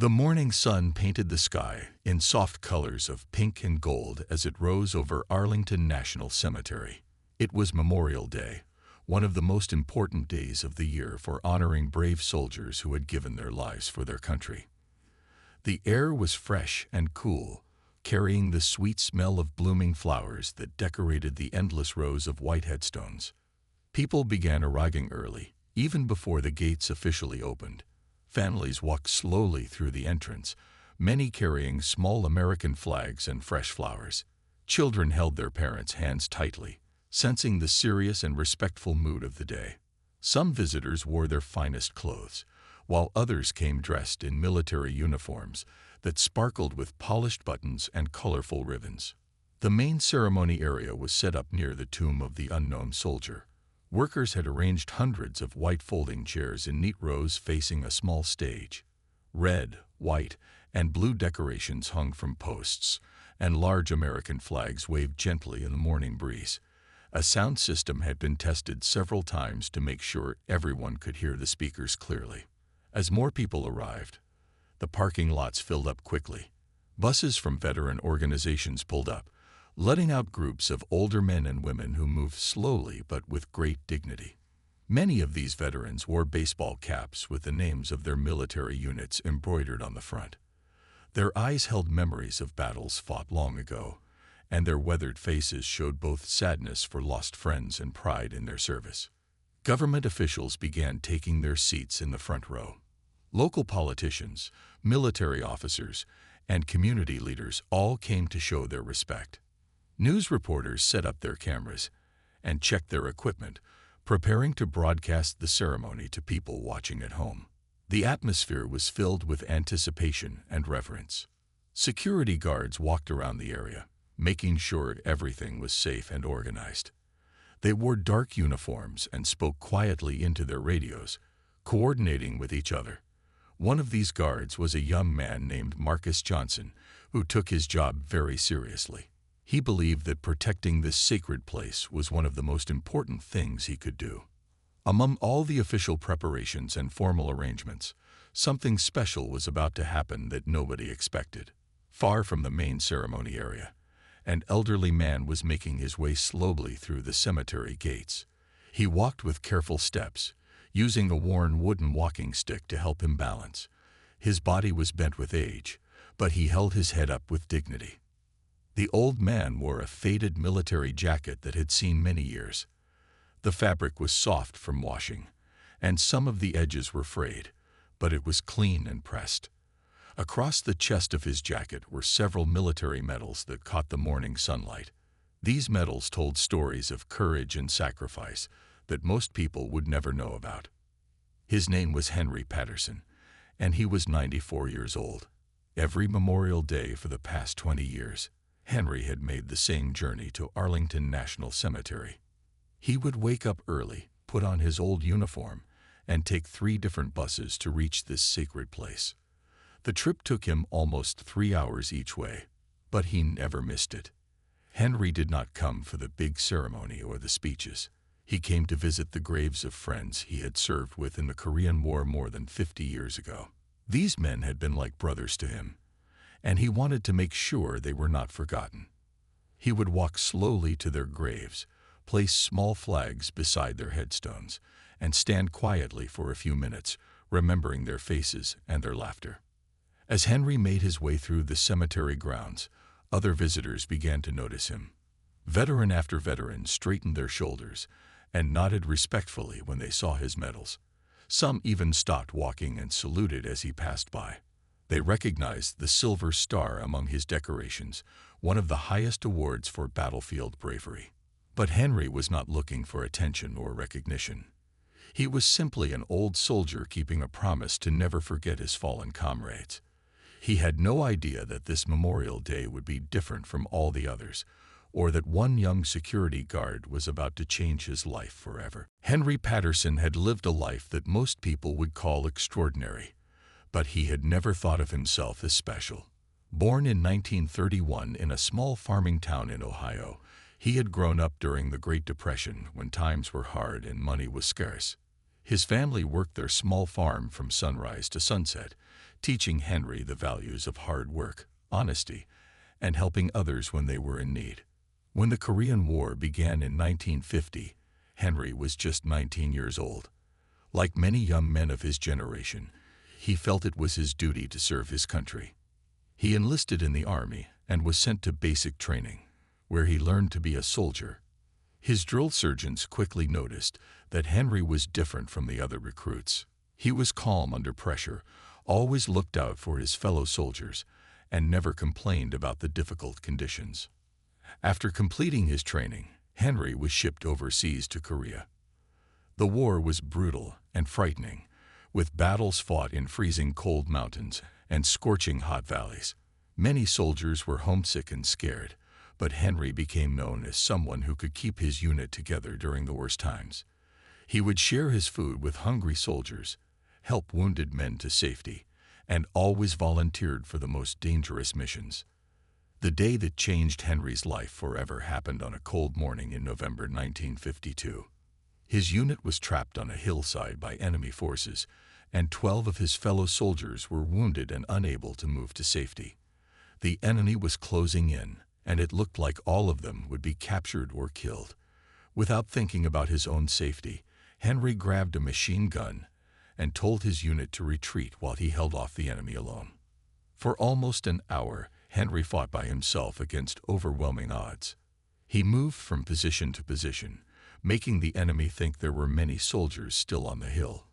The morning sun painted the sky in soft colors of pink and gold as it rose over Arlington National Cemetery. It was Memorial Day, one of the most important days of the year for honoring brave soldiers who had given their lives for their country. The air was fresh and cool, carrying the sweet smell of blooming flowers that decorated the endless rows of white headstones. People began arriving early, even before the gates officially opened. Families walked slowly through the entrance, many carrying small American flags and fresh flowers. Children held their parents' hands tightly, sensing the serious and respectful mood of the day. Some visitors wore their finest clothes, while others came dressed in military uniforms that sparkled with polished buttons and colorful ribbons. The main ceremony area was set up near the tomb of the unknown soldier. Workers had arranged hundreds of white folding chairs in neat rows facing a small stage. Red, white, and blue decorations hung from posts, and large American flags waved gently in the morning breeze. A sound system had been tested several times to make sure everyone could hear the speakers clearly. As more people arrived, the parking lots filled up quickly. Buses from veteran organizations pulled up, letting out groups of older men and women who moved slowly but with great dignity. Many of these veterans wore baseball caps with the names of their military units embroidered on the front. Their eyes held memories of battles fought long ago, and their weathered faces showed both sadness for lost friends and pride in their service. Government officials began taking their seats in the front row. Local politicians, military officers, and community leaders all came to show their respect. News reporters set up their cameras and checked their equipment, preparing to broadcast the ceremony to people watching at home. The atmosphere was filled with anticipation and reverence. Security guards walked around the area, making sure everything was safe and organized. They wore dark uniforms and spoke quietly into their radios, coordinating with each other. One of these guards was a young man named Marcus Johnson, who took his job very seriously. He believed that protecting this sacred place was one of the most important things he could do. Among all the official preparations and formal arrangements, something special was about to happen that nobody expected. Far from the main ceremony area, an elderly man was making his way slowly through the cemetery gates. He walked with careful steps, using a worn wooden walking stick to help him balance. His body was bent with age, but he held his head up with dignity. The old man wore a faded military jacket that had seen many years. The fabric was soft from washing, and some of the edges were frayed, but it was clean and pressed. Across the chest of his jacket were several military medals that caught the morning sunlight. These medals told stories of courage and sacrifice that most people would never know about. His name was Henry Patterson, and he was 94 years old. Every Memorial Day for the past 20 years, Henry had made the same journey to Arlington National Cemetery. He would wake up early, put on his old uniform, and take 3 different buses to reach this sacred place. The trip took him almost 3 hours each way, but he never missed it. Henry did not come for the big ceremony or the speeches. He came to visit the graves of friends he had served with in the Korean War more than 50 years ago. These men had been like brothers to him, and he wanted to make sure they were not forgotten. He would walk slowly to their graves, place small flags beside their headstones, and stand quietly for a few minutes, remembering their faces and their laughter. As Henry made his way through the cemetery grounds, other visitors began to notice him. Veteran after veteran straightened their shoulders and nodded respectfully when they saw his medals. Some even stopped walking and saluted as he passed by. They recognized the Silver Star among his decorations, one of the highest awards for battlefield bravery. But Henry was not looking for attention or recognition. He was simply an old soldier keeping a promise to never forget his fallen comrades. He had no idea that this Memorial Day would be different from all the others, or that one young security guard was about to change his life forever. Henry Patterson had lived a life that most people would call extraordinary, but he had never thought of himself as special. Born in 1931 in a small farming town in Ohio, he had grown up during the Great Depression when times were hard and money was scarce. His family worked their small farm from sunrise to sunset, teaching Henry the values of hard work, honesty, and helping others when they were in need. When the Korean War began in 1950, Henry was just 19 years old. Like many young men of his generation, he felt it was his duty to serve his country. He enlisted in the army and was sent to basic training, where he learned to be a soldier. His drill sergeants quickly noticed that Henry was different from the other recruits. He was calm under pressure, always looked out for his fellow soldiers, and never complained about the difficult conditions. After completing his training, Henry was shipped overseas to Korea. The war was brutal and frightening, with battles fought in freezing cold mountains and scorching hot valleys. Many soldiers were homesick and scared, but Henry became known as someone who could keep his unit together during the worst times. He would share his food with hungry soldiers, help wounded men to safety, and always volunteered for the most dangerous missions. The day that changed Henry's life forever happened on a cold morning in November 1952. His unit was trapped on a hillside by enemy forces, and 12 of his fellow soldiers were wounded and unable to move to safety. The enemy was closing in, and it looked like all of them would be captured or killed. Without thinking about his own safety, Henry grabbed a machine gun and told his unit to retreat while he held off the enemy alone. For almost an hour, Henry fought by himself against overwhelming odds. He moved from position to position, making the enemy think there were many soldiers still on the hill.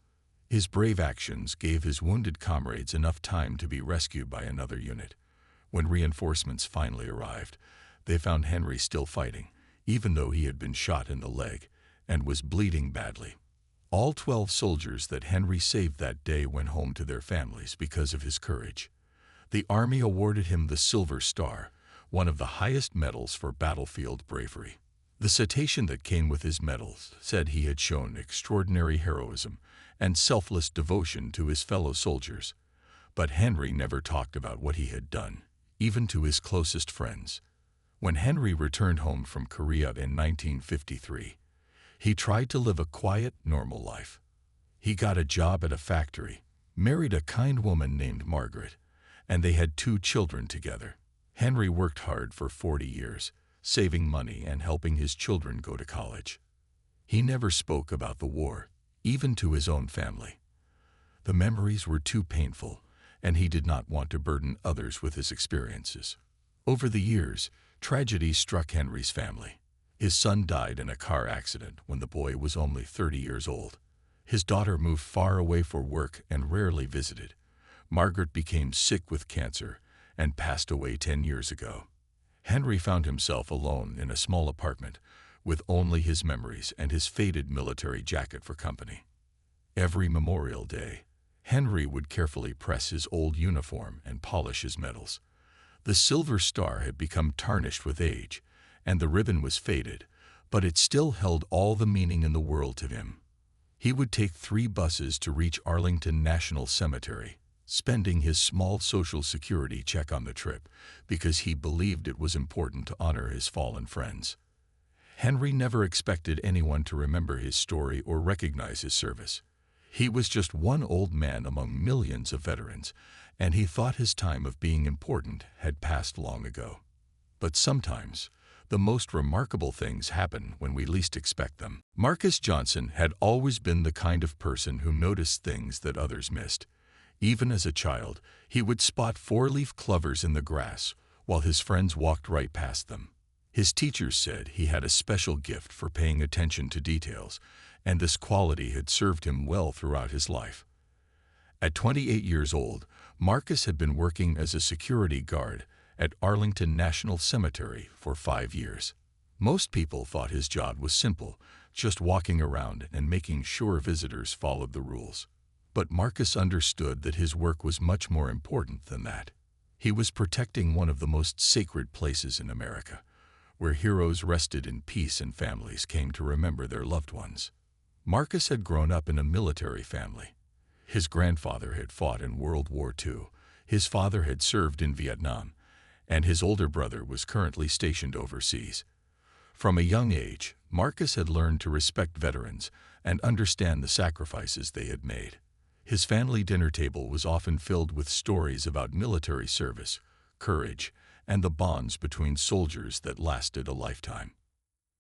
His brave actions gave his wounded comrades enough time to be rescued by another unit. When reinforcements finally arrived, they found Henry still fighting, even though he had been shot in the leg and was bleeding badly. All 12 soldiers that Henry saved that day went home to their families because of his courage. The Army awarded him the Silver Star, one of the highest medals for battlefield bravery. The citation that came with his medals said he had shown extraordinary heroism and selfless devotion to his fellow soldiers. But Henry never talked about what he had done, even to his closest friends. When Henry returned home from Korea in 1953, he tried to live a quiet, normal life. He got a job at a factory, married a kind woman named Margaret, and they had 2 children together. Henry worked hard for 40 years, saving money and helping his children go to college. He never spoke about the war, even to his own family. The memories were too painful, and he did not want to burden others with his experiences. Over the years, tragedy struck Henry's family. His son died in a car accident when the boy was only 30 years old. His daughter moved far away for work and rarely visited. Margaret became sick with cancer and passed away 10 years ago. Henry found himself alone in a small apartment with only his memories and his faded military jacket for company. Every Memorial Day, Henry would carefully press his old uniform and polish his medals. The Silver Star had become tarnished with age, and the ribbon was faded, but it still held all the meaning in the world to him. He would take 3 buses to reach Arlington National Cemetery, spending his small Social Security check on the trip because he believed it was important to honor his fallen friends. Henry never expected anyone to remember his story or recognize his service. He was just one old man among millions of veterans, and he thought his time of being important had passed long ago. But sometimes, the most remarkable things happen when we least expect them. Marcus Johnson had always been the kind of person who noticed things that others missed. Even as a child, he would spot 4-leaf clovers in the grass while his friends walked right past them. His teachers said he had a special gift for paying attention to details, and this quality had served him well throughout his life. At 28 years old, Marcus had been working as a security guard at Arlington National Cemetery for 5 years. Most people thought his job was simple, just walking around and making sure visitors followed the rules. But Marcus understood that his work was much more important than that. He was protecting one of the most sacred places in America, where heroes rested in peace and families came to remember their loved ones. Marcus had grown up in a military family. His grandfather had fought in World War II, his father had served in Vietnam, and his older brother was currently stationed overseas. From a young age, Marcus had learned to respect veterans and understand the sacrifices they had made. His family dinner table was often filled with stories about military service, courage, and the bonds between soldiers that lasted a lifetime.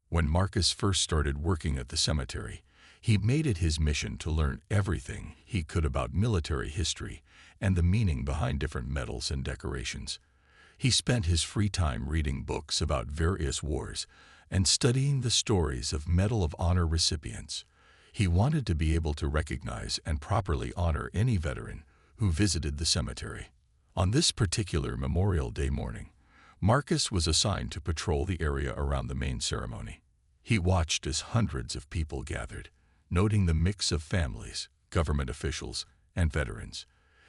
When Marcus first started working at the cemetery, he made it his mission to learn everything he could about military history and the meaning behind different medals and decorations. He spent his free time reading books about various wars and studying the stories of Medal of Honor recipients. He wanted to be able to recognize and properly honor any veteran who visited the cemetery. On this particular Memorial Day morning, Marcus was assigned to patrol the area around the main ceremony. He watched as hundreds of people gathered, noting the mix of families, government officials, and veterans.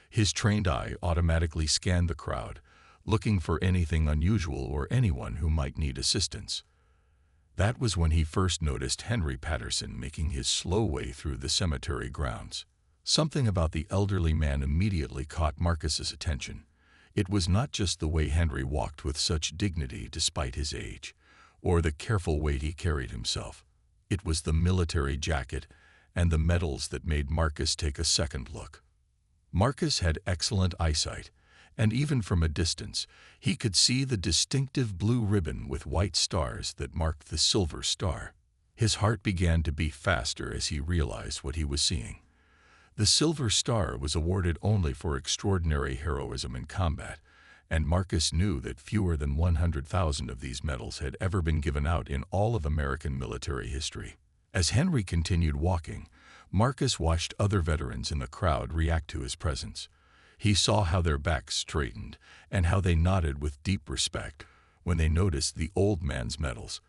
His trained eye automatically scanned the crowd, looking for anything unusual or anyone who might need assistance. That was when he first noticed Henry Patterson making his slow way through the cemetery grounds. Something about the elderly man immediately caught Marcus's attention. It was not just the way Henry walked with such dignity despite his age, or the careful way he carried himself. It was the military jacket and the medals that made Marcus take a second look. Marcus had excellent eyesight, and even from a distance, he could see the distinctive blue ribbon with white stars that marked the Silver Star. His heart began to beat faster as he realized what he was seeing. The Silver Star was awarded only for extraordinary heroism in combat, and Marcus knew that fewer than 100,000 of these medals had ever been given out in all of American military history. As Henry continued walking, Marcus watched other veterans in the crowd react to his presence. He saw how their backs straightened and how they nodded with deep respect when they noticed the old man's medals.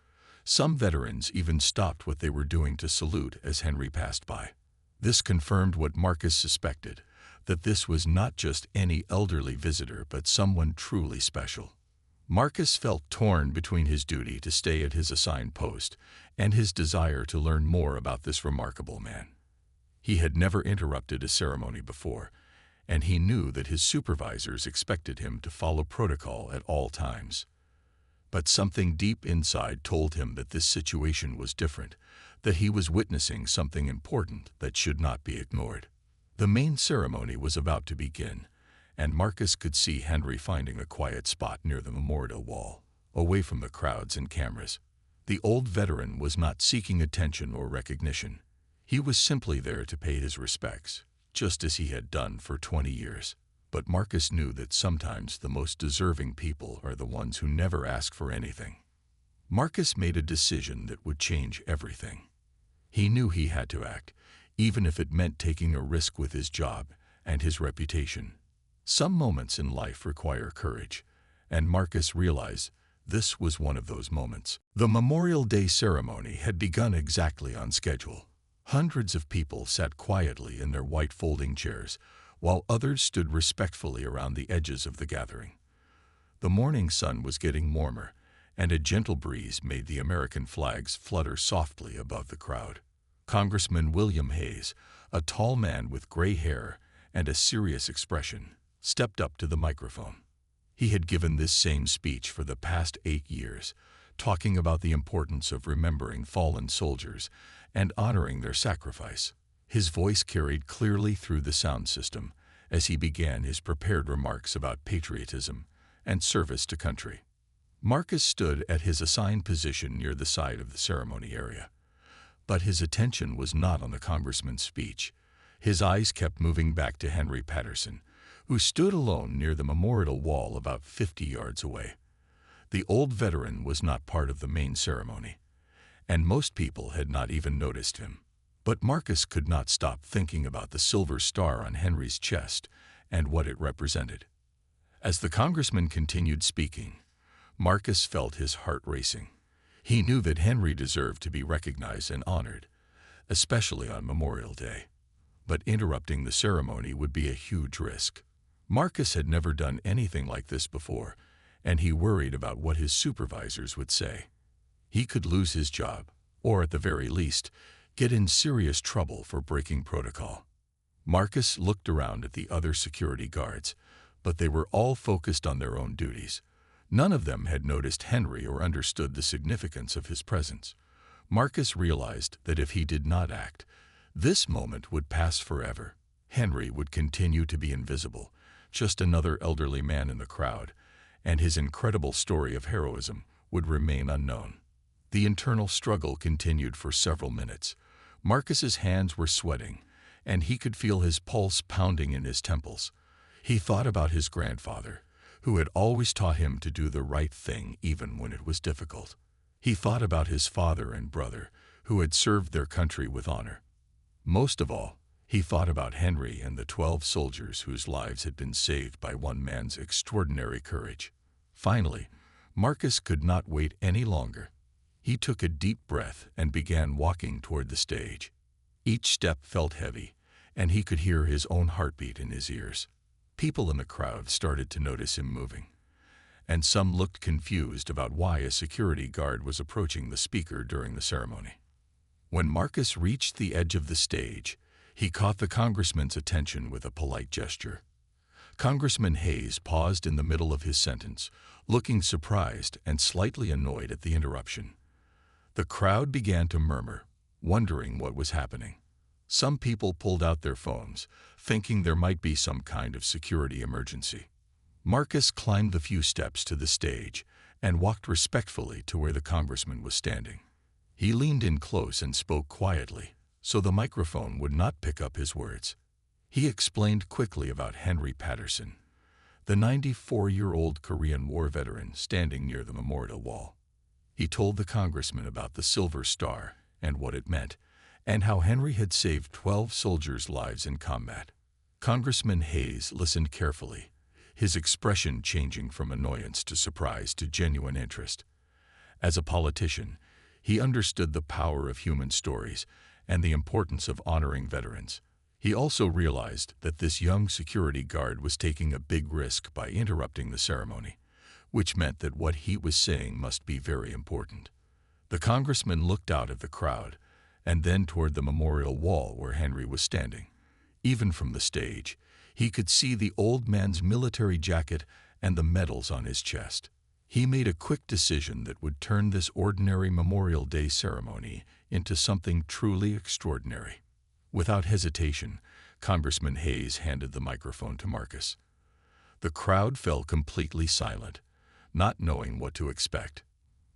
Some veterans even stopped what they were doing to salute as Henry passed by. This confirmed what Marcus suspected, that this was not just any elderly visitor but someone truly special. Marcus felt torn between his duty to stay at his assigned post and his desire to learn more about this remarkable man. He had never interrupted a ceremony before, and he knew that his supervisors expected him to follow protocol at all times. But something deep inside told him that this situation was different, that he was witnessing something important that should not be ignored. The main ceremony was about to begin, and Marcus could see Henry finding a quiet spot near the memorial wall, away from the crowds and cameras. The old veteran was not seeking attention or recognition. He was simply there to pay his respects, just as he had done for 20 years. But Marcus knew that sometimes the most deserving people are the ones who never ask for anything. Marcus made a decision that would change everything. He knew he had to act, even if it meant taking a risk with his job and his reputation. Some moments in life require courage, and Marcus realized this was one of those moments. The Memorial Day ceremony had begun exactly on schedule. Hundreds of people sat quietly in their white folding chairs, while others stood respectfully around the edges of the gathering. The morning sun was getting warmer, and a gentle breeze made the American flags flutter softly above the crowd. Congressman William Hayes, a tall man with gray hair and a serious expression, stepped up to the microphone. He had given this same speech for the past 8 years, talking about the importance of remembering fallen soldiers and honoring their sacrifice. His voice carried clearly through the sound system as he began his prepared remarks about patriotism and service to country. Marcus stood at his assigned position near the side of the ceremony area. But his attention was not on the congressman's speech. His eyes kept moving back to Henry Patterson, who stood alone near the memorial wall about 50 yards away. The old veteran was not part of the main ceremony, and most people had not even noticed him. But Marcus could not stop thinking about the silver star on Henry's chest and what it represented. As the congressman continued speaking, Marcus felt his heart racing. He knew that Henry deserved to be recognized and honored, especially on Memorial Day. But interrupting the ceremony would be a huge risk. Marcus had never done anything like this before, and he worried about what his supervisors would say. He could lose his job, or at the very least, get in serious trouble for breaking protocol. Marcus looked around at the other security guards, but they were all focused on their own duties. None of them had noticed Henry or understood the significance of his presence. Marcus realized that if he did not act, this moment would pass forever. Henry would continue to be invisible, just another elderly man in the crowd, and his incredible story of heroism would remain unknown. The internal struggle continued for several minutes. Marcus's hands were sweating, and he could feel his pulse pounding in his temples. He thought about his grandfather, who had always taught him to do the right thing even when it was difficult. He thought about his father and brother, who had served their country with honor. Most of all, he thought about Henry and the 12 soldiers whose lives had been saved by one man's extraordinary courage. Finally, Marcus could not wait any longer. He took a deep breath and began walking toward the stage. Each step felt heavy, and he could hear his own heartbeat in his ears. People in the crowd started to notice him moving, and some looked confused about why a security guard was approaching the speaker during the ceremony. When Marcus reached the edge of the stage, he caught the congressman's attention with a polite gesture. Congressman Hayes paused in the middle of his sentence, looking surprised and slightly annoyed at the interruption. The crowd began to murmur, wondering what was happening. Some people pulled out their phones, thinking there might be some kind of security emergency. Marcus climbed the few steps to the stage and walked respectfully to where the congressman was standing. He leaned in close and spoke quietly, so the microphone would not pick up his words. He explained quickly about Henry Patterson, the 94-year-old Korean War veteran standing near the memorial wall. He told the congressman about the Silver Star and what it meant, and how Henry had saved 12 soldiers' lives in combat. Congressman Hayes listened carefully, his expression changing from annoyance to surprise to genuine interest. As a politician, he understood the power of human stories and the importance of honoring veterans. He also realized that this young security guard was taking a big risk by interrupting the ceremony, which meant that what he was saying must be very important. The congressman looked out at the crowd and then toward the memorial wall where Henry was standing. Even from the stage, he could see the old man's military jacket and the medals on his chest. He made a quick decision that would turn this ordinary Memorial Day ceremony into something truly extraordinary. Without hesitation, Congressman Hayes handed the microphone to Marcus. The crowd fell completely silent, not knowing what to expect.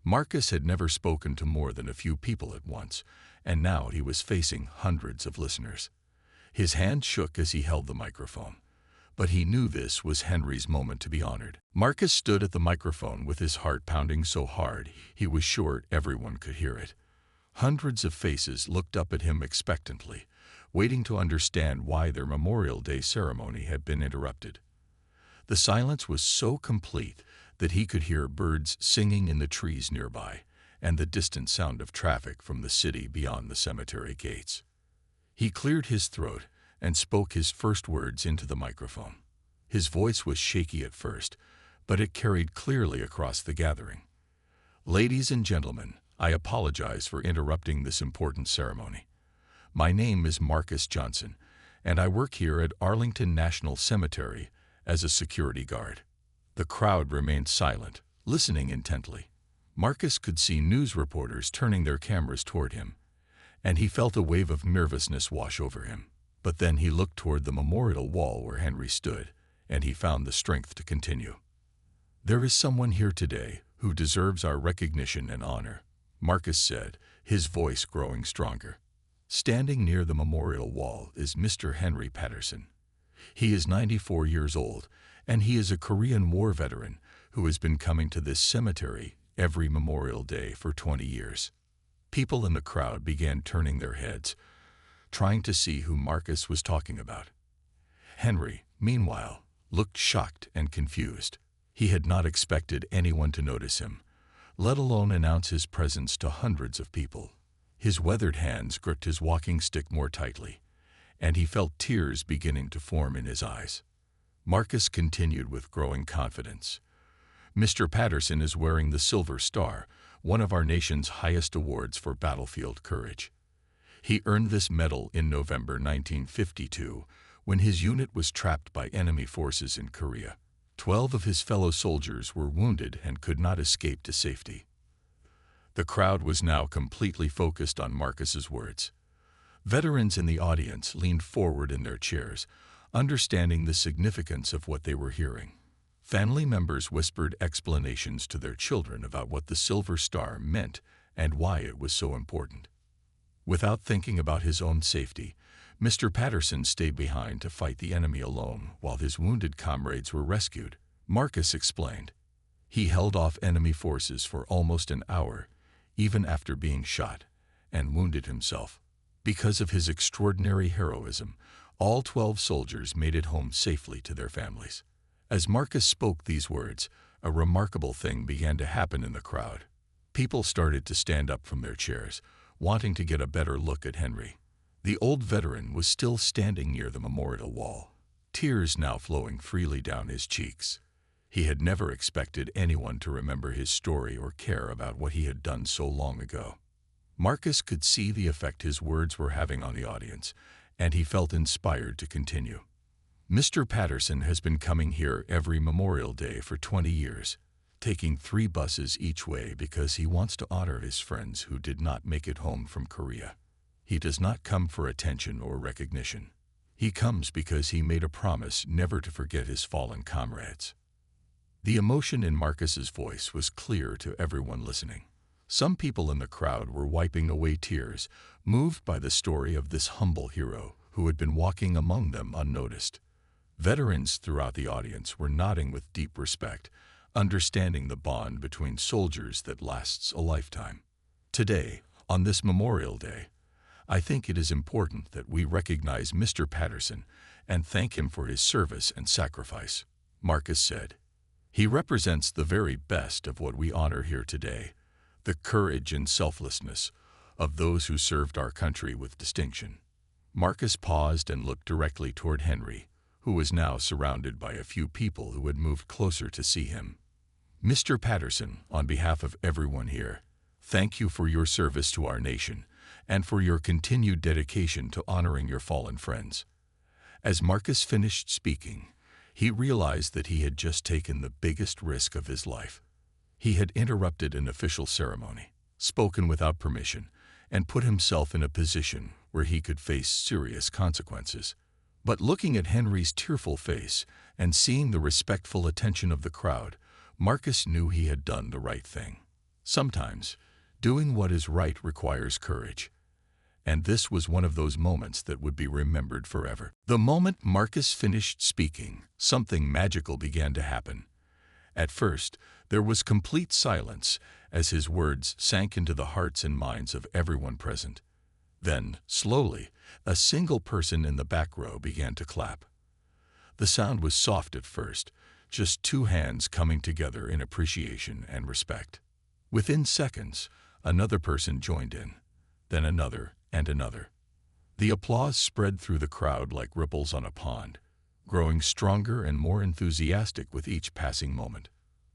Marcus had never spoken to more than a few people at once, and now he was facing hundreds of listeners. His hand shook as he held the microphone, but he knew this was Henry's moment to be honored. Marcus stood at the microphone with his heart pounding so hard he was sure everyone could hear it. Hundreds of faces looked up at him expectantly, waiting to understand why their Memorial Day ceremony had been interrupted. The silence was so complete that he could hear birds singing in the trees nearby and the distant sound of traffic from the city beyond the cemetery gates. He cleared his throat and spoke his first words into the microphone. His voice was shaky at first, but it carried clearly across the gathering. "Ladies and gentlemen, I apologize for interrupting this important ceremony. My name is Marcus Johnson, and I work here at Arlington National Cemetery as a security guard." The crowd remained silent, listening intently. Marcus could see news reporters turning their cameras toward him, and he felt a wave of nervousness wash over him. But then he looked toward the memorial wall where Henry stood, and he found the strength to continue. "There is someone here today who deserves our recognition and honor," Marcus said, his voice growing stronger. "Standing near the memorial wall is Mr. Henry Patterson. He is 94 years old, and he is a Korean War veteran who has been coming to this cemetery every Memorial Day for 20 years. People in the crowd began turning their heads, trying to see who Marcus was talking about. Henry, meanwhile, looked shocked and confused. He had not expected anyone to notice him, let alone announce his presence to hundreds of people. His weathered hands gripped his walking stick more tightly, and he felt tears beginning to form in his eyes. Marcus continued with growing confidence. "Mr. Patterson is wearing the Silver Star, one of our nation's highest awards for battlefield courage. He earned this medal in November 1952 when his unit was trapped by enemy forces in Korea. 12 of his fellow soldiers were wounded and could not escape to safety. The crowd was now completely focused on Marcus's words. Veterans in the audience leaned forward in their chairs, understanding the significance of what they were hearing. Family members whispered explanations to their children about what the Silver Star meant and why it was so important. Without thinking about his own safety, Mr. Patterson stayed behind to fight the enemy alone while his wounded comrades were rescued. Marcus explained. He held off enemy forces for almost an hour, even after being shot, and wounded himself. Because of his extraordinary heroism, all 12 soldiers made it home safely to their families. As Marcus spoke these words, a remarkable thing began to happen in the crowd. People started to stand up from their chairs, wanting to get a better look at Henry. The old veteran was still standing near the memorial wall, tears now flowing freely down his cheeks. He had never expected anyone to remember his story or care about what he had done so long ago. Marcus could see the effect his words were having on the audience, and he felt inspired to continue. Mr. Patterson has been coming here every Memorial Day for 20 years, taking 3 buses each way because he wants to honor his friends who did not make it home from Korea. He does not come for attention or recognition. He comes because he made a promise never to forget his fallen comrades. The emotion in Marcus's voice was clear to everyone listening. Some people in the crowd were wiping away tears, moved by the story of this humble hero who had been walking among them unnoticed. Veterans throughout the audience were nodding with deep respect, understanding the bond between soldiers that lasts a lifetime. Today, on this Memorial Day, I think it is important that we recognize Mr. Patterson and thank him for his service and sacrifice, Marcus said. He represents the very best of what we honor here today, the courage and selflessness of those who served our country with distinction. Marcus paused and looked directly toward Henry, who was now surrounded by a few people who had moved closer to see him. Mr. Patterson, on behalf of everyone here, thank you for your service to our nation and for your continued dedication to honoring your fallen friends. As Marcus finished speaking, he realized that he had just taken the biggest risk of his life. He had interrupted an official ceremony, spoken without permission, and put himself in a position where he could face serious consequences. But looking at Henry's tearful face and seeing the respectful attention of the crowd, Marcus knew he had done the right thing. Sometimes, doing what is right requires courage. And this was one of those moments that would be remembered forever. The moment Marcus finished speaking, something magical began to happen. At first, there was complete silence as his words sank into the hearts and minds of everyone present. Then, slowly, a single person in the back row began to clap. The sound was soft at first, just 2 hands coming together in appreciation and respect. Within seconds, another person joined in, then another and another. The applause spread through the crowd like ripples on a pond, growing stronger and more enthusiastic with each passing moment.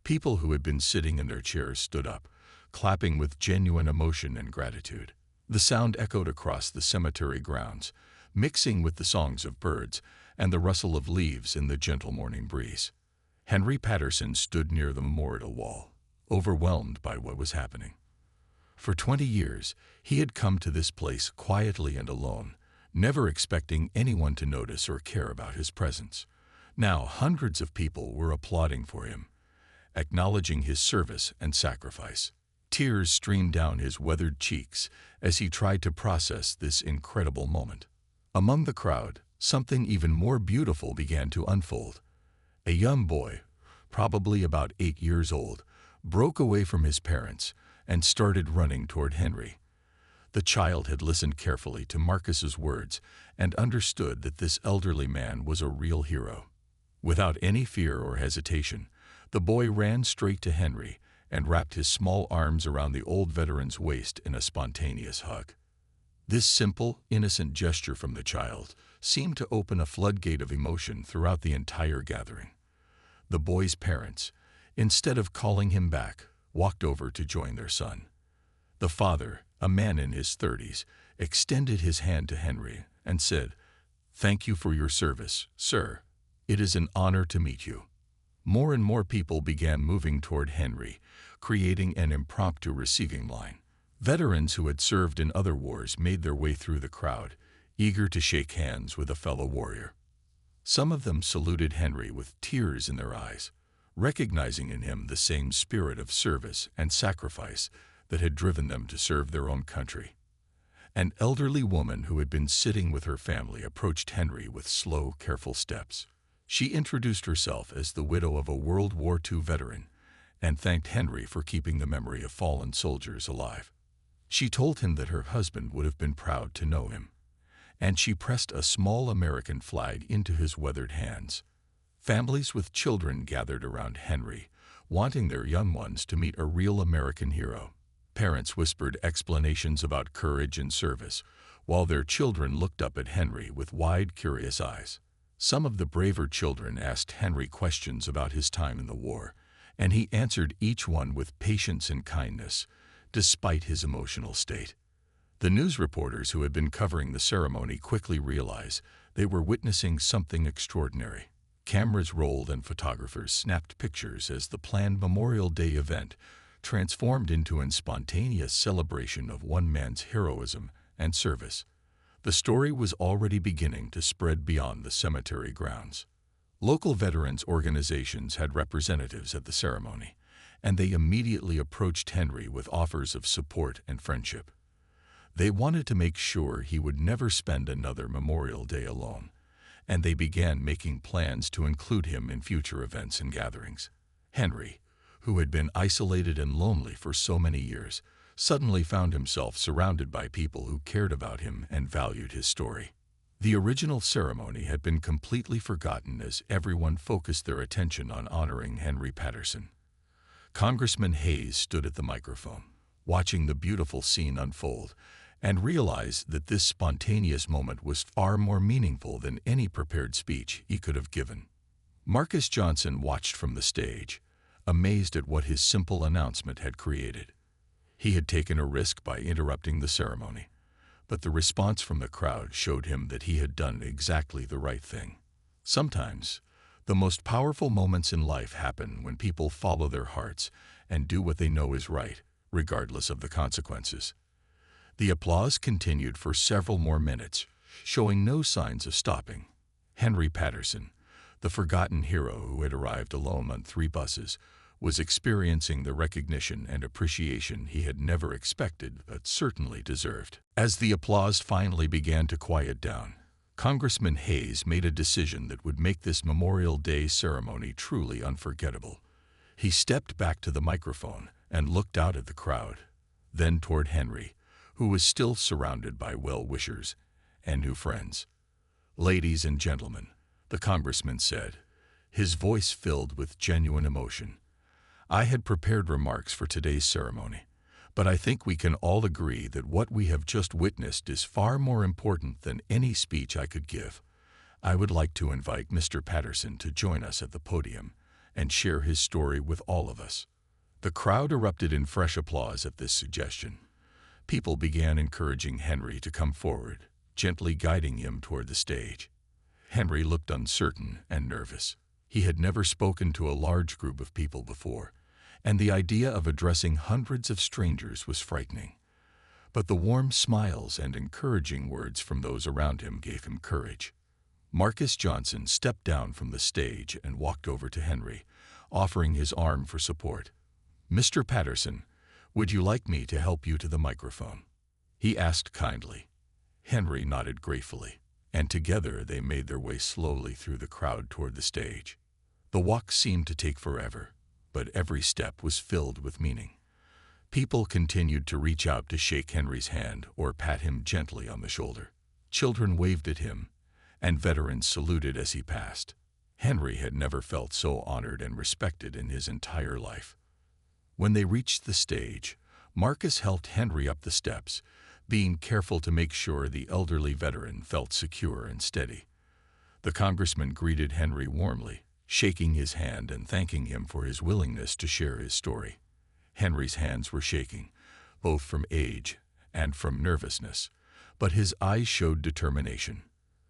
People who had been sitting in their chairs stood up, clapping with genuine emotion and gratitude. The sound echoed across the cemetery grounds, mixing with the songs of birds and the rustle of leaves in the gentle morning breeze. Henry Patterson stood near the memorial wall, overwhelmed by what was happening. For 20 years, he had come to this place quietly and alone, never expecting anyone to notice or care about his presence. Now hundreds of people were applauding for him, acknowledging his service and sacrifice. Tears streamed down his weathered cheeks as he tried to process this incredible moment. Among the crowd, something even more beautiful began to unfold. A young boy, probably about 8 years old, broke away from his parents and started running toward Henry. The child had listened carefully to Marcus's words and understood that this elderly man was a real hero. Without any fear or hesitation, the boy ran straight to Henry and wrapped his small arms around the old veteran's waist in a spontaneous hug. This simple, innocent gesture from the child seemed to open a floodgate of emotion throughout the entire gathering. The boy's parents, instead of calling him back, walked over to join their son. The father, a man in his 30s, extended his hand to Henry and said, "Thank you for your service, sir. It is an honor to meet you." More and more people began moving toward Henry, creating an impromptu receiving line. Veterans who had served in other wars made their way through the crowd, eager to shake hands with a fellow warrior. Some of them saluted Henry with tears in their eyes, recognizing in him the same spirit of service and sacrifice that had driven them to serve their own country. An elderly woman who had been sitting with her family approached Henry with slow, careful steps. She introduced herself as the widow of a World War II veteran and thanked Henry for keeping the memory of fallen soldiers alive. She told him that her husband would have been proud to know him, and she pressed a small American flag into his weathered hands. Families with children gathered around Henry, wanting their young ones to meet a real American hero. Parents whispered explanations about courage and service, while their children looked up at Henry with wide, curious eyes. Some of the braver children asked Henry questions about his time in the war, and he answered each one with patience and kindness, despite his emotional state. The news reporters who had been covering the ceremony quickly realized they were witnessing something extraordinary. Cameras rolled and photographers snapped pictures as the planned Memorial Day event transformed into a spontaneous celebration of one man's heroism and service. The story was already beginning to spread beyond the cemetery grounds. Local veterans organizations had representatives at the ceremony, and they immediately approached Henry with offers of support and friendship. They wanted to make sure he would never spend another Memorial Day alone, and they began making plans to include him in future events and gatherings. Henry, who had been isolated and lonely for so many years, suddenly found himself surrounded by people who cared about him and valued his story. The original ceremony had been completely forgotten as everyone focused their attention on honoring Henry Patterson. Congressman Hayes stood at the microphone, watching the beautiful scene unfold, and realized that this spontaneous moment was far more meaningful than any prepared speech he could have given. Marcus Johnson watched from the stage, amazed at what his simple announcement had created. He had taken a risk by interrupting the ceremony, but the response from the crowd showed him that he had done exactly the right thing. Sometimes, the most powerful moments in life happen when people follow their hearts and do what they know is right, regardless of the consequences. The applause continued for several more minutes, showing no signs of stopping. Henry Patterson, the forgotten hero who had arrived alone on 3 buses, was experiencing the recognition and appreciation he had never expected but certainly deserved. As the applause finally began to quiet down, Congressman Hayes made a decision that would make this Memorial Day ceremony truly unforgettable. He stepped back to the microphone and looked out at the crowd, then toward Henry, who was still surrounded by well-wishers and new friends. "Ladies and gentlemen," the congressman said, his voice filled with genuine emotion, "I had prepared remarks for today's ceremony, but I think we can all agree that what we have just witnessed is far more important than any speech I could give. I would like to invite Mr. Patterson to join us at the podium and share his story with all of us." The crowd erupted in fresh applause at this suggestion. People began encouraging Henry to come forward, gently guiding him toward the stage. Henry looked uncertain and nervous. He had never spoken to a large group of people before, and the idea of addressing hundreds of strangers was frightening. But the warm smiles and encouraging words from those around him gave him courage. Marcus Johnson stepped down from the stage and walked over to Henry, offering his arm for support. "Mr. Patterson, would you like me to help you to the microphone?" he asked kindly. Henry nodded gratefully, and together they made their way slowly through the crowd toward the stage. The walk seemed to take forever, but every step was filled with meaning. People continued to reach out to shake Henry's hand or pat him gently on the shoulder. Children waved at him, and veterans saluted as he passed. Henry had never felt so honored and respected in his entire life. When they reached the stage, Marcus helped Henry up the steps, being careful to make sure the elderly veteran felt secure and steady. The congressman greeted Henry warmly, shaking his hand and thanking him for his willingness to share his story. Henry's hands were shaking, both from age and from nervousness, but his eyes showed determination.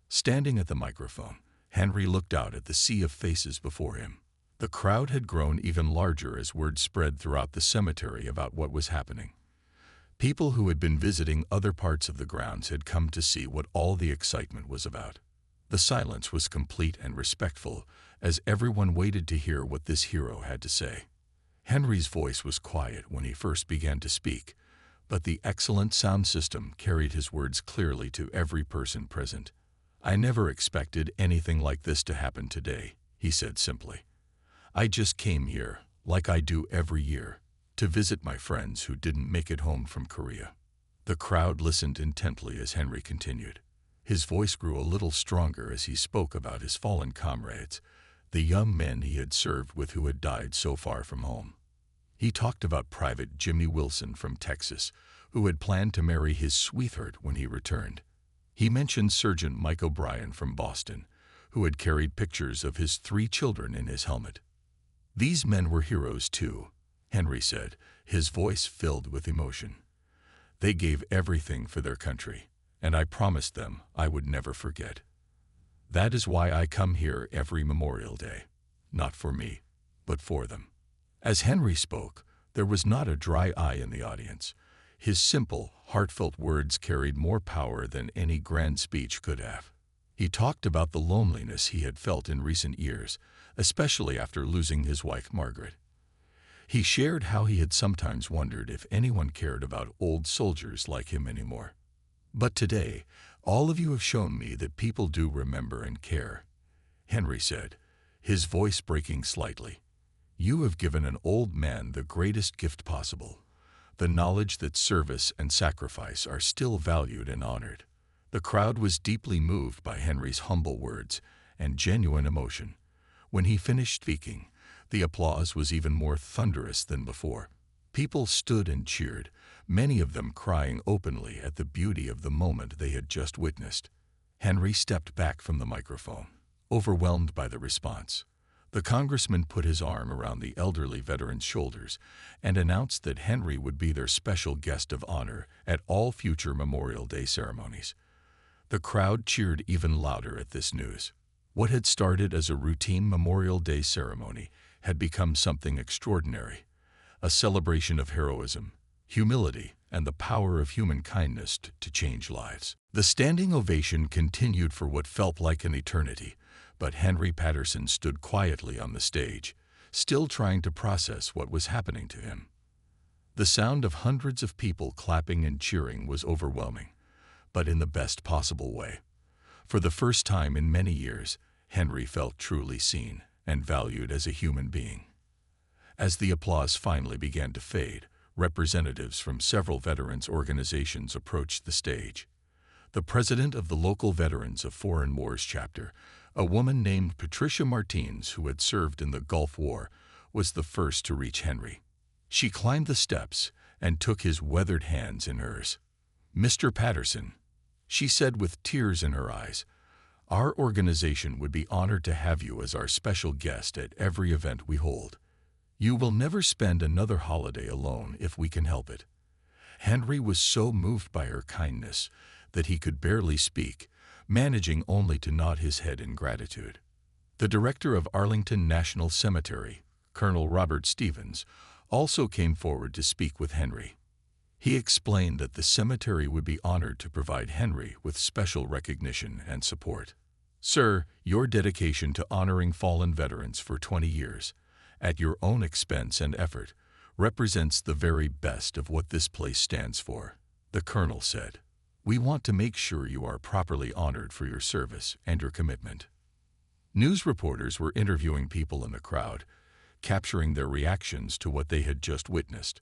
Standing at the microphone, Henry looked out at the sea of faces before him. The crowd had grown even larger as word spread throughout the cemetery about what was happening. People who had been visiting other parts of the grounds had come to see what all the excitement was about. The silence was complete and respectful as everyone waited to hear what this hero had to say. Henry's voice was quiet when he first began to speak, but the excellent sound system carried his words clearly to every person present. "I never expected anything like this to happen today," he said simply. "I just came here, like I do every year, to visit my friends who didn't make it home from Korea." The crowd listened intently as Henry continued. His voice grew a little stronger as he spoke about his fallen comrades, the young men he had served with who had died so far from home. He talked about Private Jimmy Wilson from Texas, who had planned to marry his sweetheart when he returned. He mentioned Sergeant Mike O'Brien from Boston, who had carried pictures of his 3 children in his helmet. "These men were heroes too," Henry said, his voice filled with emotion. "They gave everything for their country, and I promised them I would never forget. That is why I come here every Memorial Day, not for me, but for them." As Henry spoke, there was not a dry eye in the audience. His simple, heartfelt words carried more power than any grand speech could have. He talked about the loneliness he had felt in recent years, especially after losing his wife Margaret. He shared how he had sometimes wondered if anyone cared about old soldiers like him anymore. "But today, all of you have shown me that people do remember and care," Henry said, his voice breaking slightly. "You have given an old man the greatest gift possible, the knowledge that service and sacrifice are still valued and honored." The crowd was deeply moved by Henry's humble words and genuine emotion. When he finished speaking, the applause was even more thunderous than before. People stood and cheered, many of them crying openly at the beauty of the moment they had just witnessed. Henry stepped back from the microphone, overwhelmed by the response. The congressman put his arm around the elderly veteran's shoulders and announced that Henry would be their special guest of honor at all future Memorial Day ceremonies. The crowd cheered even louder at this news. What had started as a routine Memorial Day ceremony had become something extraordinary, a celebration of heroism, humility, and the power of human kindness to change lives. The standing ovation continued for what felt like an eternity, but Henry Patterson stood quietly on the stage, still trying to process what was happening to him. The sound of hundreds of people clapping and cheering was overwhelming, but in the best possible way. For the first time in many years, Henry felt truly seen and valued as a human being. As the applause finally began to fade, representatives from several veterans organizations approached the stage. The president of the local Veterans of Foreign Wars chapter, a woman named Patricia Martins, who had served in the Gulf War, was the first to reach Henry. She climbed the steps and took his weathered hands in hers. "Mr. Patterson," she said with tears in her eyes, "our organization would be honored to have you as our special guest at every event we hold. You will never spend another holiday alone if we can help it." Henry was so moved by her kindness that he could barely speak, managing only to nod his head in gratitude. The director of Arlington National Cemetery, Colonel Robert Stevens, also came forward to speak with Henry. He explained that the cemetery would be honored to provide Henry with special recognition and support. "Sir, your dedication to honoring fallen veterans for 20 years, at your own expense and effort, represents the very best of what this place stands for," the colonel said. "We want to make sure you are properly honored for your service and your commitment." News reporters were interviewing people in the crowd, capturing their reactions to what they had just witnessed.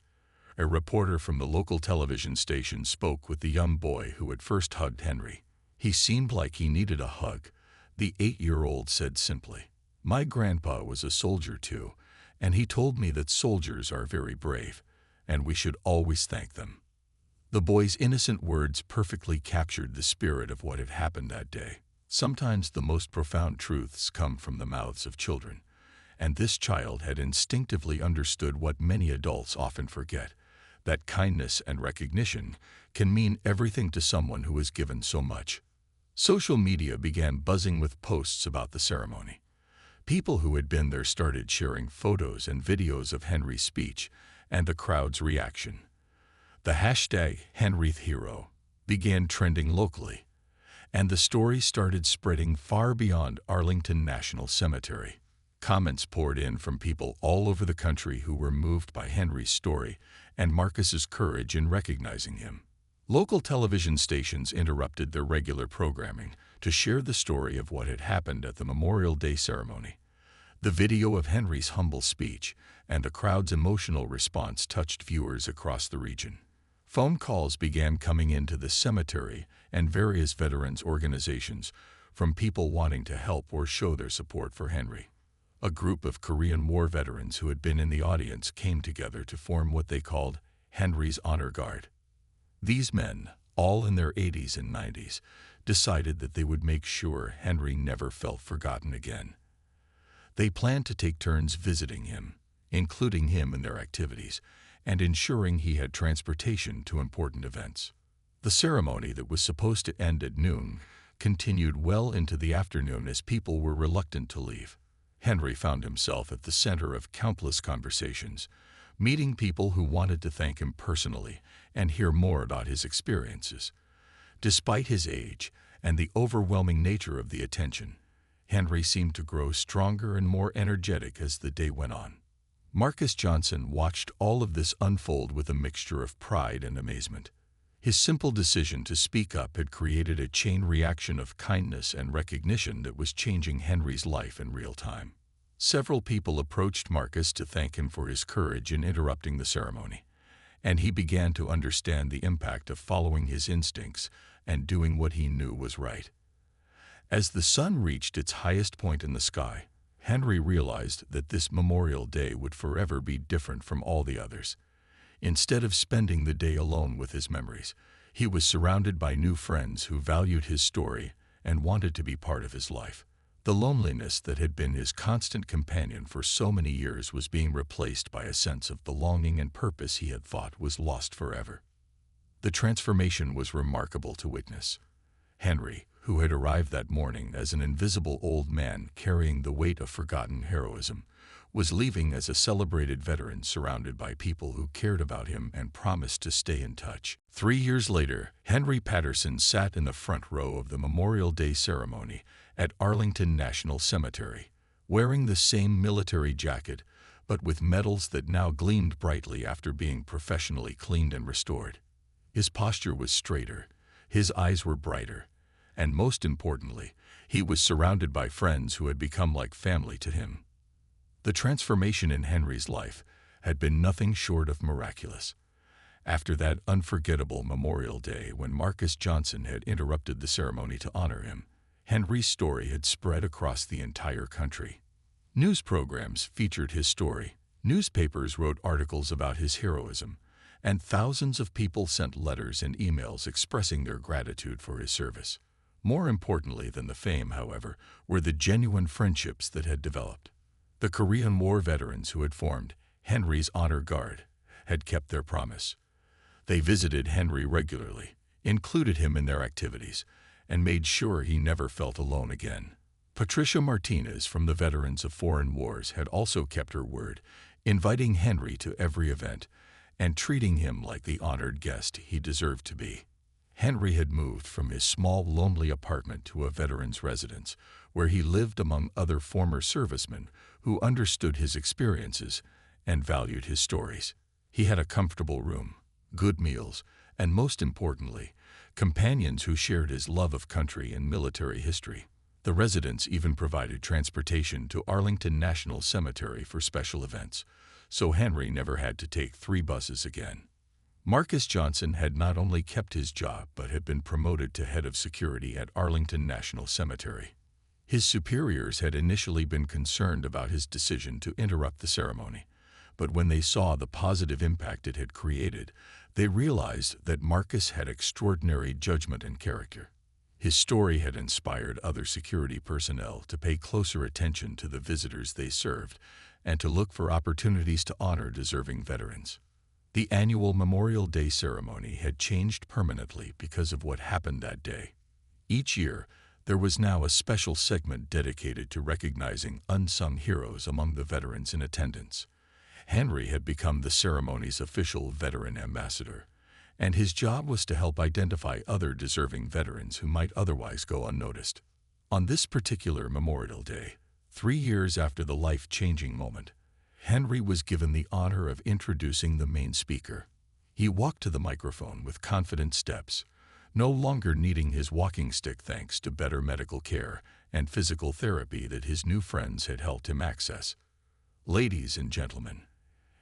A reporter from the local television station spoke with the young boy who had first hugged Henry. "He seemed like he needed a hug," the 8-year-old said simply. "My grandpa was a soldier too, and he told me that soldiers are very brave, and we should always thank them." The boy's innocent words perfectly captured the spirit of what had happened that day. Sometimes the most profound truths come from the mouths of children, and this child had instinctively understood what many adults often forget, that kindness and recognition can mean everything to someone who has given so much. Social media began buzzing with posts about the ceremony. People who had been there started sharing photos and videos of Henry's speech and the crowd's reaction. The hashtag #HenryTheHero began trending locally, and the story started spreading far beyond Arlington National Cemetery. Comments poured in from people all over the country who were moved by Henry's story and Marcus's courage in recognizing him. Local television stations interrupted their regular programming to share the story of what had happened at the Memorial Day ceremony. The video of Henry's humble speech and the crowd's emotional response touched viewers across the region. Phone calls began coming into the cemetery and various veterans organizations from people wanting to help or show their support for Henry. A group of Korean War veterans who had been in the audience came together to form what they called Henry's Honor Guard. These men, all in their 80s and 90s, decided that they would make sure Henry never felt forgotten again. They planned to take turns visiting him, including him in their activities, and ensuring he had transportation to important events. The ceremony that was supposed to end at noon continued well into the afternoon as people were reluctant to leave. Henry found himself at the center of countless conversations, meeting people who wanted to thank him personally and hear more about his experiences. Despite his age and the overwhelming nature of the attention, Henry seemed to grow stronger and more energetic as the day went on. Marcus Johnson watched all of this unfold with a mixture of pride and amazement. His simple decision to speak up had created a chain reaction of kindness and recognition that was changing Henry's life in real time. Several people approached Marcus to thank him for his courage in interrupting the ceremony, and he began to understand the impact of following his instincts and doing what he knew was right. As the sun reached its highest point in the sky, Henry realized that this Memorial Day would forever be different from all the others. Instead of spending the day alone with his memories, he was surrounded by new friends who valued his story and wanted to be part of his life. The loneliness that had been his constant companion for so many years was being replaced by a sense of belonging and purpose he had thought was lost forever. The transformation was remarkable to witness. Henry, who had arrived that morning as an invisible old man carrying the weight of forgotten heroism, was leaving as a celebrated veteran surrounded by people who cared about him and promised to stay in touch. 3 years later, Henry Patterson sat in the front row of the Memorial Day ceremony at Arlington National Cemetery, wearing the same military jacket, but with medals that now gleamed brightly after being professionally cleaned and restored. His posture was straighter, his eyes were brighter, and most importantly, he was surrounded by friends who had become like family to him. The transformation in Henry's life had been nothing short of miraculous. After that unforgettable Memorial Day when Marcus Johnson had interrupted the ceremony to honor him, Henry's story had spread across the entire country. News programs featured his story, newspapers wrote articles about his heroism, and thousands of people sent letters and emails expressing their gratitude for his service. More importantly than the fame, however, were the genuine friendships that had developed. The Korean War veterans who had formed Henry's Honor Guard had kept their promise. They visited Henry regularly, included him in their activities, and made sure he never felt alone again. Patricia Martinez from the Veterans of Foreign Wars had also kept her word, inviting Henry to every event and treating him like the honored guest he deserved to be. Henry had moved from his small, lonely apartment to a veteran's residence, where he lived among other former servicemen who understood his experiences and valued his stories. He had a comfortable room, good meals, and most importantly, companions who shared his love of country and military history. The residence even provided transportation to Arlington National Cemetery for special events, so Henry never had to take 3 buses again. Marcus Johnson had not only kept his job but had been promoted to head of security at Arlington National Cemetery. His superiors had initially been concerned about his decision to interrupt the ceremony, but when they saw the positive impact it had created, they realized that Marcus had extraordinary judgment and character. His story had inspired other security personnel to pay closer attention to the visitors they served and to look for opportunities to honor deserving veterans. The annual Memorial Day ceremony had changed permanently because of what happened that day. Each year, There was now a special segment dedicated to recognizing unsung heroes among the veterans in attendance. Henry had become the ceremony's official veteran ambassador, and his job was to help identify other deserving veterans who might otherwise go unnoticed. On this particular Memorial Day, 3 years after the life-changing moment, Henry was given the honor of introducing the main speaker. He walked to the microphone with confident steps, no longer needing his walking stick thanks to better medical care and physical therapy that his new friends had helped him access. "Ladies and gentlemen,"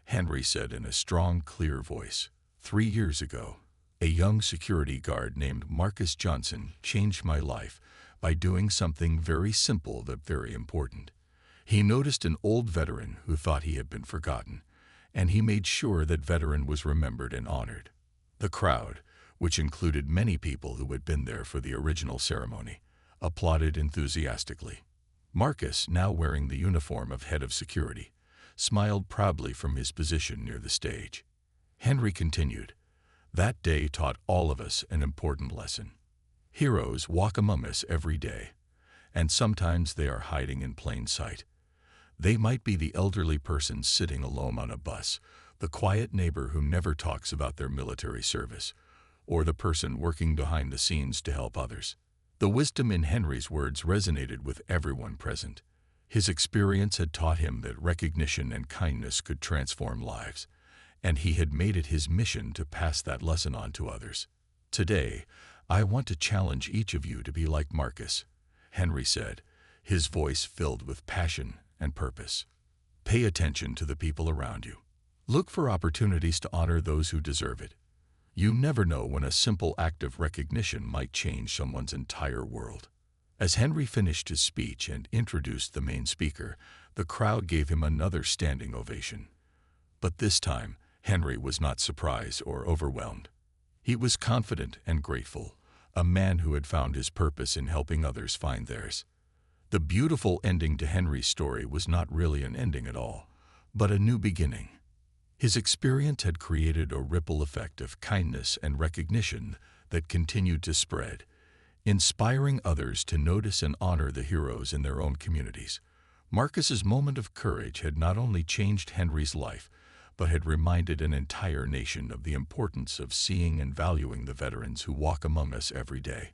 Henry said in a strong, clear voice, "3 years ago, a young security guard named Marcus Johnson changed my life by doing something very simple but very important. He noticed an old veteran who thought he had been forgotten, and he made sure that veteran was remembered and honored." The crowd, which included many people who had been there for the original ceremony, applauded enthusiastically. Marcus, now wearing the uniform of head of security, smiled proudly from his position near the stage. Henry continued, "That day taught all of us an important lesson. Heroes walk among us every day, and sometimes they are hiding in plain sight. They might be the elderly person sitting alone on a bus, the quiet neighbor who never talks about their military service, or the person working behind the scenes to help others." The wisdom in Henry's words resonated with everyone present. His experience had taught him that recognition and kindness could transform lives, and he had made it his mission to pass that lesson on to others. "Today, I want to challenge each of you to be like Marcus," Henry said, his voice filled with passion and purpose. "Pay attention to the people around you. Look for opportunities to honor those who deserve it. You never know when a simple act of recognition might change someone's entire world." As Henry finished his speech and introduced the main speaker, the crowd gave him another standing ovation. But this time, Henry was not surprised or overwhelmed. He was confident and grateful, a man who had found his purpose in helping others find theirs. The beautiful ending to Henry's story was not really an ending at all, but a new beginning. His experience had created a ripple effect of kindness and recognition that continued to spread, inspiring others to notice and honor the heroes in their own communities. Marcus's moment of courage had not only changed Henry's life, but had reminded an entire nation of the importance of seeing and valuing the veterans who walk among us every day.